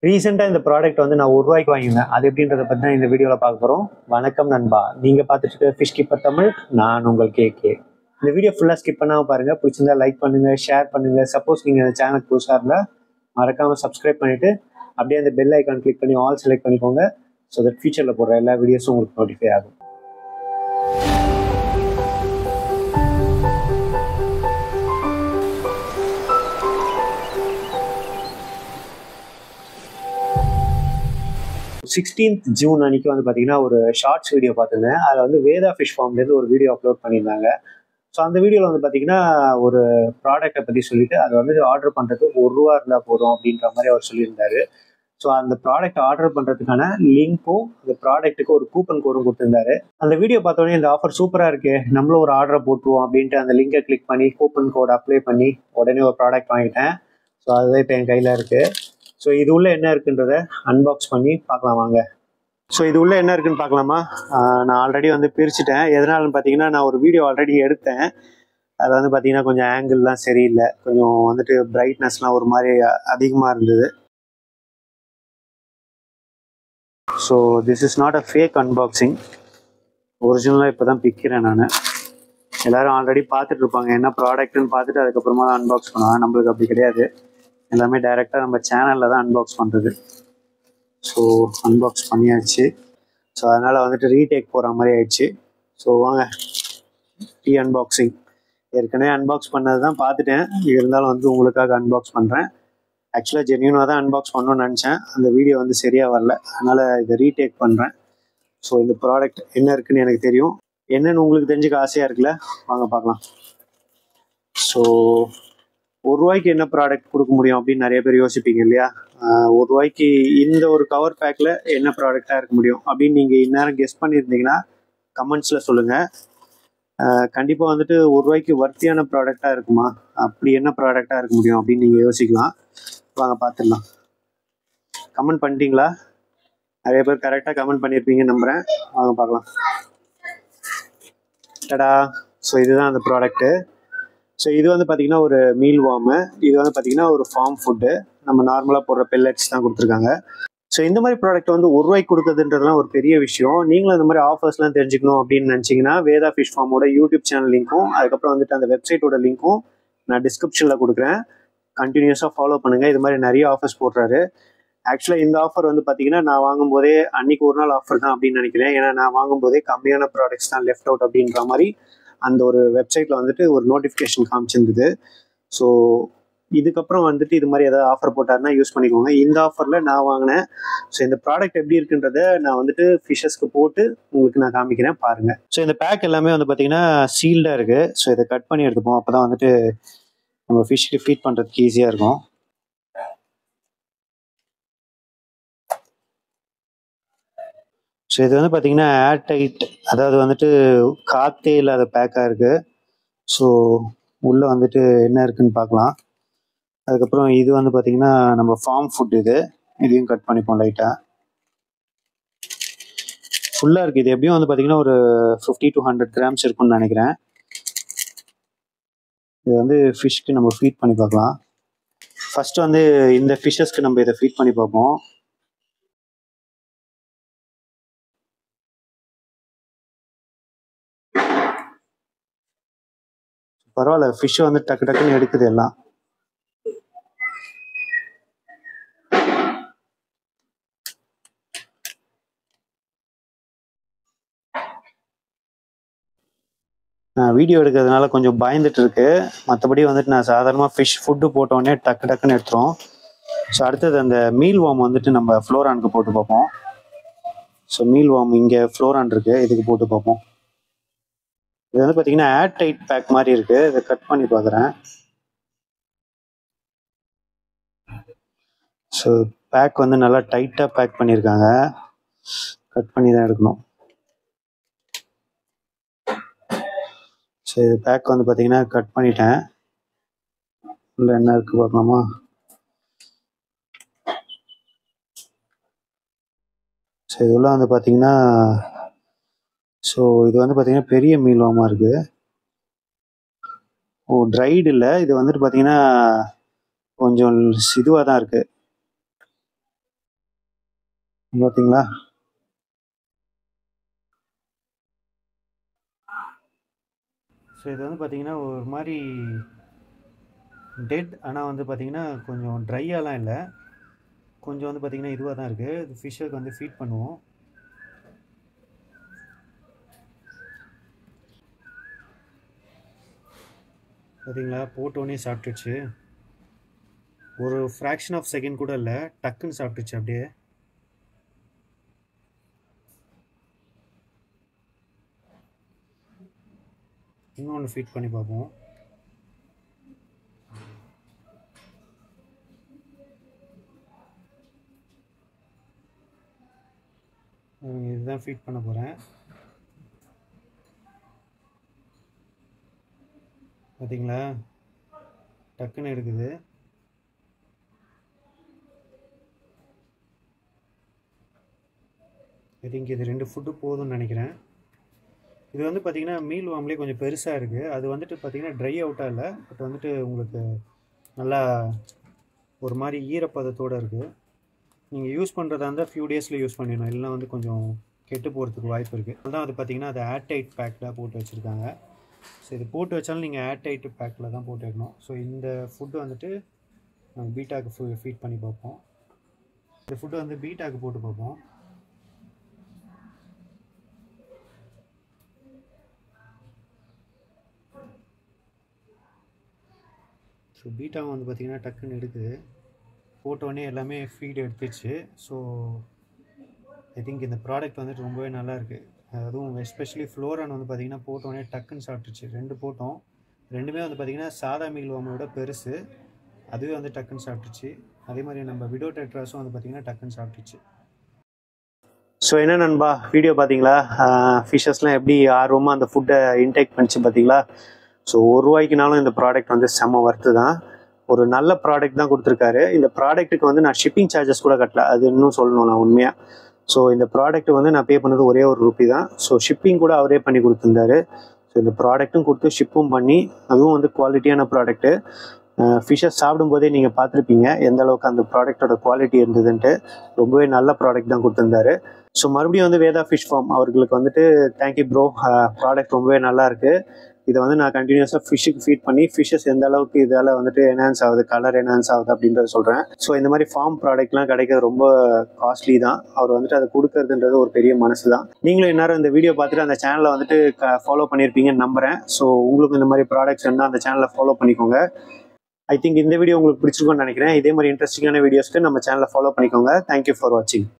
ரீசெண்டாக இந்த ப்ராடக்ட் வந்து நான் ரூபாய்க்கு வாங்கியிருந்தேன். அது எப்படின்றத பற்றி தான் இந்த வீடியோவில் பார்க்க போகிறோம். வணக்கம் நண்பா, நீங்கள் பார்த்துட்டு இருக்க ஃபிஷ் கீப்பர் தமிழ். நான் உங்கள் கேகே. இந்த வீடியோ ஃபுல்லாக ஸ்கிப் பண்ணாமல் பாருங்கள். பிடிச்சிருந்தா லைக் பண்ணுங்கள், ஷேர் பண்ணுங்கள். சப்போஸ் நீங்கள் இந்த சேனல் புதுசாக இருந்தால் மறக்காமல் சப்ஸ்கிரைப் பண்ணிவிட்டு அப்படியே அந்த பெல் ஐக்கான் கிளிக் பண்ணி ஆல் செலக்ட் பண்ணிக்கோங்க. ஸோ தட் ஃபியூச்சரில் போடுற எல்லா வீடியோஸும் உங்களுக்கு நோட்டிஃபை ஆகும். June 16 அன்னைக்கு வந்து பார்த்தீங்கன்னா ஒரு ஷார்ட்ஸ் வீடியோ பார்த்துருந்தேன். அதில் வந்து வேதா ஃபிஷ் ஃபார்ம்லேருந்து ஒரு வீடியோ அப்லோட் பண்ணியிருந்தாங்க. ஸோ அந்த வீடியோவில் வந்து பார்த்தீங்கன்னா ஒரு ப்ராடக்ட்டை பற்றி சொல்லிட்டு அதை வந்து ஆர்டர் பண்ணுறதுக்கு ₹1 இருந்தால் போதும் அப்படின்ற மாதிரி அவர் சொல்லியிருந்தாரு. ஸோ அந்த ப்ராடக்ட் ஆர்டர் பண்ணுறதுக்கான லிங்க்கும் அந்த ப்ராடக்ட்டுக்கு ஒரு கூப்பன் கோடும் கொடுத்துருந்தாரு. அந்த வீடியோ பார்த்தோன்னே இந்த ஆஃபர் சூப்பராக இருக்குது, நம்மளும் ஒரு ஆர்டரை போட்டுருவோம் அப்படின்ட்டு அந்த லிங்கை கிளிக் பண்ணி கூப்பன் கோட் அப்ளை பண்ணி உடனே ஒரு ப்ராடக்ட் வாங்கிட்டேன். ஸோ அதுதான் இப்போ என் கையில் இருக்குது. ஸோ இது உள்ள என்ன இருக்குன்றத அன்பாக்ஸ் பண்ணி பார்க்கலாம் வாங்க. ஸோ இது உள்ள என்ன இருக்குன்னு பார்க்கலாமா? நான் ஆல்ரெடி வந்து பிரிச்சுட்டேன். எதனாலன்னு பார்த்தீங்கன்னா, நான் ஒரு வீடியோ ஆல்ரெடி எடுத்தேன். அதில் வந்து பார்த்தீங்கன்னா கொஞ்சம் ஆங்கிள்லாம் சரியில்லை, கொஞ்சம் வந்துட்டு பிரைட்னஸ்லாம் ஒரு மாதிரி அதிகமாக இருந்தது. So this is not a fake unboxing, ஒரிஜினலாக இப்போ தான் பிக்கிறேன் நான். எல்லோரும் ஆல்ரெடி பார்த்துட்டு இருப்பாங்க, என்ன ப்ராடக்ட்னு பார்த்துட்டு அதுக்கப்புறமா தான் அன்பாக்ஸ் பண்ணுவாங்க. நம்மளுக்கு அப்படி கிடையாது, எல்லாமே டைரெக்டாக நம்ம சேனலில் தான் அன்பாக்ஸ் பண்ணுறது. ஸோ அன்பாக்ஸ் பண்ணியாச்சு. ஸோ அதனால் வந்துட்டு ரீடேக் போகிற மாதிரி ஆயிடுச்சு. ஸோ வாங்க அன்பாக்சிங். ஏற்கனவே அன்பாக்ஸ் பண்ணது தான் பார்த்துட்டேன், இருந்தாலும் வந்து உங்களுக்காக அன்பாக்ஸ் பண்ணுறேன். ஆக்சுவலாக ஜென்யூனாக தான் அன்பாக்ஸ் பண்ணணும்னு நினச்சேன், அந்த வீடியோ வந்து சரியாக வரல, அதனால் இதை ரீடேக் பண்ணுறேன். ஸோ இந்த ப்ராடக்ட் என்ன இருக்குதுன்னு எனக்கு தெரியும், என்னென்னு உங்களுக்கு தெரிஞ்சுக்க ஆசையாக இருக்குல்ல, வாங்க பார்க்கலாம். ஸோ ₹1 என்ன ப்ராடக்ட் கொடுக்க முடியும் அப்படின்னு நிறைய பேர் யோசிப்பீங்க இல்லையா? ₹1 இந்த ஒரு கவர் பேக்கில் என்ன ப்ராடக்டாக இருக்க முடியும் அப்படின்னு நீங்கள் இந்நேரம் கெஸ் பண்ணியிருந்தீங்கன்னா கமெண்ட்ஸில் சொல்லுங்கள். கண்டிப்பாக வந்துட்டு ₹1 வர்த்தியான ப்ராடக்டாக இருக்குமா, அப்படி என்ன ப்ராடக்டாக இருக்க முடியும் அப்படின்னு நீங்கள் யோசிக்கலாம். வாங்க பார்த்துடலாம். கமெண்ட் பண்ணிட்டீங்களா? நிறைய பேர் கரெக்டாக கமெண்ட் பண்ணியிருப்பீங்கன்னு நம்புகிறேன். வாங்க பார்க்கலாம். டடா! ஸோ இதுதான் அந்த ப்ராடக்ட்டு. ஸோ இது வந்து பார்த்திங்கன்னா ஒரு மீல் வார்மு, இது வந்து பார்த்திங்கன்னா ஒரு ஃபார்ம் ஃபுட்டு, நம்ம நார்மலாக போடுற பெல்லட்ஸ் தான் கொடுத்துருக்காங்க. ஸோ இந்த மாதிரி ப்ராடக்ட் வந்து ₹1 கொடுக்குறதுன்றதுலாம் ஒரு பெரிய விஷயம். நீங்களும் இந்த மாதிரி ஆஃபர்ஸ்லாம் தெரிஞ்சுக்கணும் அப்படின்னு நினச்சிங்கன்னா வேதா ஃபிஷ் ஃபார்மோட யூடியூப் சேனல் லிங்க்கும் அதுக்கப்புறம் வந்துட்டு அந்த வெப்சைட்டோட லிங்க்கும் நான் டிஸ்கிரிப்ஷனில் கொடுக்குறேன். கண்டினியூஸாக ஃபாலோ பண்ணுங்கள், இது மாதிரி நிறைய ஆஃபர்ஸ் போடுறாரு. ஆக்சுவலாக இந்த ஆஃபர் வந்து பார்த்தீங்கன்னா நான் வாங்கும்போதே அன்றைக்கி ஒரு நாள் ஆஃபர் தான் அப்படின்னு நினைக்கிறேன். ஏன்னா நான் வாங்கும்போதே கம்மியான ப்ராடக்ட்ஸ் தான் லெஃப்ட் அவுட் அப்படின்ற மாதிரி அந்த ஒரு வெப்சைட்டில் வந்துட்டு ஒரு நோட்டிஃபிகேஷன் காமிச்சிருந்தது. ஸோ இதுக்கப்புறம் வந்துட்டு இது மாதிரி ஏதாவது ஆஃபர் போட்டாருன்னா யூஸ் பண்ணிக்கோங்க. இந்த ஆஃபரில் நான் வாங்கினேன். ஸோ இந்த ப்ராடக்ட் எப்படி இருக்குன்றத நான் வந்துட்டு ஃபிஷ்ஷஸ்க்கு போட்டு உங்களுக்கு நான் காமிக்கிறேன், பாருங்கள். ஸோ இந்த பேக் எல்லாமே வந்து பார்த்தீங்கன்னா சீல்டாக இருக்குது. ஸோ இதை கட் பண்ணி எடுத்துப்போம், அப்போ தான் வந்துட்டு நம்ம ஃபிஷ்க்கு ஃபீட் பண்ணுறதுக்கு ஈஸியாக இருக்கும். ஸோ இது வந்து பார்த்தீங்கன்னா ஏர் டைட், அதாவது வந்துட்டு காற்றே இல்லாத பேக்காக இருக்குது. ஸோ உள்ளே வந்துட்டு என்ன இருக்குதுன்னு பார்க்கலாம். அதுக்கப்புறம் இது வந்து பார்த்தீங்கன்னா நம்ம ஃபார்ம் ஃபுட், இதையும் கட் பண்ணிப்போம் லைட்டாக. ஃபுல்லாக இருக்குது, இது எப்படியும் வந்து பார்த்தீங்கன்னா ஒரு 50 to 100 கிராம்ஸ் இருக்குன்னு நினைக்கிறேன். இது வந்து ஃபிஷ்க்கு நம்ம ஃபீட் பண்ணி பார்க்கலாம். ஃபஸ்ட்டு வந்து இந்த ஃபிஷ்ஷஸ்க்கு நம்ம இதை ஃபீட் பண்ணி பார்ப்போம். பரவாயில்ல, ஃபிஷ்ஷை வந்து டக்கு டக்குன்னு எடுக்குது எல்லாம். நான் வீடியோ எடுக்கிறதுனால கொஞ்சம் பயந்துட்டு இருக்கு, மற்றபடி வந்துட்டு நான் சாதாரணமாக ஃபிஷ் ஃபுட்டு போட்டோடனே டக்கு டக்குன்னு எடுத்துரும். ஸோ அடுத்தது அந்த மீல் வார்ம் வந்துட்டு நம்ம ஃப்ளோரானுக்கு போட்டு பார்ப்போம். ஸோ மீல் வார்ம் இங்கே ஃப்ளோரான் இருக்குது, இதுக்கு போட்டு பார்ப்போம். இது வந்து பார்த்தீங்கன்னா ஏர் டைட் பேக் மாதிரி இருக்குது. இதை கட் பண்ணி பார்க்குறேன். ஸோ பேக் வந்து நல்லா டைட்டாக பேக் பண்ணியிருக்காங்க, கட் பண்ணி தான் எடுக்கணும். ஸோ இது பேக் வந்து பார்த்தீங்கன்னா கட் பண்ணிட்டேன். இல்லை என்ன இருக்குது பார்க்கலாமா? ஸோ இதெல்லாம் வந்து பார்த்தீங்கன்னா ஸோ இது வந்து பார்த்தீங்கன்னா பெரிய மீல் வார்மாக இருக்குது. ட்ரைடு இல்லை, இது வந்துட்டு பார்த்தீங்கன்னா கொஞ்சம் இதுவாக தான் இருக்குது. பார்த்தீங்களா? ஸோ இது வந்து பார்த்தீங்கன்னா ஒரு மாதிரி டெட், ஆனால் வந்து பார்த்தீங்கன்னா கொஞ்சம் ட்ரையாலாம் இல்லை, கொஞ்சம் வந்து பார்த்தீங்கன்னா இதுவாக தான் இருக்குது. இது ஃபிஷ்ஷுக்கு வந்து ஃபீட் பண்ணுவோம். பார்த்தீங்களா, போட்டோன்னே சாப்பிட்டுச்சு. ஒரு ஃப்ராக்ஷன் ஆஃப் செகண்ட் கூட இல்லை, டக்குன்னு சாப்பிட்டுச்சு அப்படியே. இன்னொன்று ஃபீட் பண்ணி பார்ப்போம். இதுதான் ஃபீட் பண்ண போகிறேன். பார்த்தீங்களா, டக்குன்னு எடுக்குது. ஐ திங்க் இது 2 ஃபுட்டு போதும்னு நினைக்கிறேன். இது வந்து பார்த்தீங்கன்னா மீல் வாம்லேயே கொஞ்சம் பெருசாக இருக்குது. அது வந்துட்டு பார்த்தீங்கன்னா ட்ரை அவுட்டாக இல்லை, பட் வந்துட்டு உங்களுக்கு நல்லா ஒரு மாதிரி ஈரப்பதத்தோடு இருக்குது. நீங்கள் யூஸ் பண்ணுறதா இருந்தால் ஃபியூ டேஸில் யூஸ் பண்ணிடணும், இல்லைனா வந்து கொஞ்சம் கெட்டு போகிறதுக்கு வாய்ப்பு இருக்குது. அதுதான் அது பார்த்தீங்கன்னா அது ஏர்டைட் பேக்கில் போட்டு வச்சுருக்காங்க. ஸோ இது போட்டு வச்சாலும் நீங்கள் ஏர்டைட் பேக்கில் தான் போட்டு வைக்கணும். ஸோ இந்த ஃபுட்டு வந்துட்டு நம்ம பீட்டாக்கு ஃபீட் பண்ணி பார்ப்போம். இந்த ஃபுட்டு வந்து பீட்டாக்கு போட்டு பார்ப்போம். ஸோ பீட்டாவும் வந்து பார்த்திங்கன்னா டக்குன்னு எடுக்குது. போட்டோடனே எல்லாமே ஃபீட் எடுத்துச்சு. ஸோ ஐ திங்க் இந்த ப்ராடக்ட் வந்துட்டு ரொம்பவே நல்லாயிருக்கு. அதுவும் எஸ்பெஷலி ஃப்ளோரான் வந்து பார்த்திங்கன்னா போட்டோடனே டக்குன்னு சாப்பிட்டுச்சு. 2 போட்டோம், ரெண்டுமே வந்து பார்த்திங்கன்னா சாதா மீல் வாமோட பெருசு, அதுவே வந்து டக்குன்னு சாப்பிட்டுச்சு. அதே மாதிரி நம்ம விடோ டெட்ராஸும் வந்து பார்த்திங்கன்னா டக்குன்னு சாப்பிட்டுச்சு. ஸோ என்ன நண்பா, வீடியோ பார்த்தீங்களா? ஃபிஷஸ்லாம் எப்படி ஆர்வமாக அந்த ஃபுட்டை இன்டேக் பண்ணிச்சு பார்த்தீங்களா? ஸோ ₹1 இந்த ப்ராடக்ட் வந்து செம்ம ஒர்த்து தான். ஒரு நல்ல ப்ராடக்ட் தான் கொடுத்துருக்காரு. இந்த ப்ராடக்ட்டுக்கு வந்து நான் ஷிப்பிங் சார்ஜஸ் கூட கட்டல, அது இன்னும் சொல்லணும் நான் உண்மையாக. ஸோ இந்த ப்ராடக்ட் வந்து நான் பே பண்ணது ஒரே ₹1 தான். ஸோ ஷிப்பிங் கூட அவரே பண்ணி கொடுத்துருந்தாரு. ஸோ இந்த ப்ராடக்ட்டும் கொடுத்து ஷிப்பும் பண்ணி, அதுவும் வந்து குவாலிட்டியான ப்ராடக்ட்டு. ஃபிஷ்ஷஸ் சாப்பிடும்போதே நீங்கள் பார்த்துருப்பீங்க எந்த அளவுக்கு அந்த ப்ராடக்டோட குவாலிட்டி இருந்ததுன்ட்டு. ரொம்பவே நல்ல ப்ராடக்ட் தான் கொடுத்துருந்தாரு. ஸோ மறுபடியும் வந்து வேதா ஃபிஷ் ஃபார்ம் அவர்களுக்கு வந்துட்டு தேங்க்யூ ப்ரோ, ப்ராடக்ட் ரொம்பவே நல்லாயிருக்கு. இதை வந்து நான் கண்டினியூஸாக ஃபிஷ்ஷுக்கு ஃபீட் பண்ணி ஃபிஷ்ஷஸ் எந்த அளவுக்கு இதால் வந்துட்டு என்ஹான்ஸ் ஆகுது, கலர் என்ஹான்ஸ் ஆகுது அப்படின்றத சொல்கிறேன். ஸோ இந்த மாதிரி ஃபார்ம் ப்ராடக்ட்லாம் கிடைக்கிறது ரொம்ப காஸ்ட்லி தான். அவர் வந்துட்டு அதை கொடுக்கறதுன்றது ஒரு பெரிய மனசு தான். நீங்களும் எல்லாரும் இந்த வீடியோ பார்த்துட்டு அந்த சேனலை வந்துட்டு ஃபாலோ பண்ணியிருப்பீங்கன்னு நம்புகிறேன். ஸோ உங்களுக்கு இந்த மாதிரி ப்ராடக்ட்ஸ் இருந்தால் அந்த சேனலை ஃபாலோ பண்ணிக்கோங்க. ஐ திங்க் இந்த வீடியோ உங்களுக்கு பிடிச்சிருக்கும்னு நினைக்கிறேன். இதே மாதிரி இன்ட்ரெஸ்டிங்கான வீடியோஸ்க்கு நம்ம சேனலை ஃபாலோ பண்ணிக்கோங்க. தேங்க்யூ ஃபார் வாட்சிங்.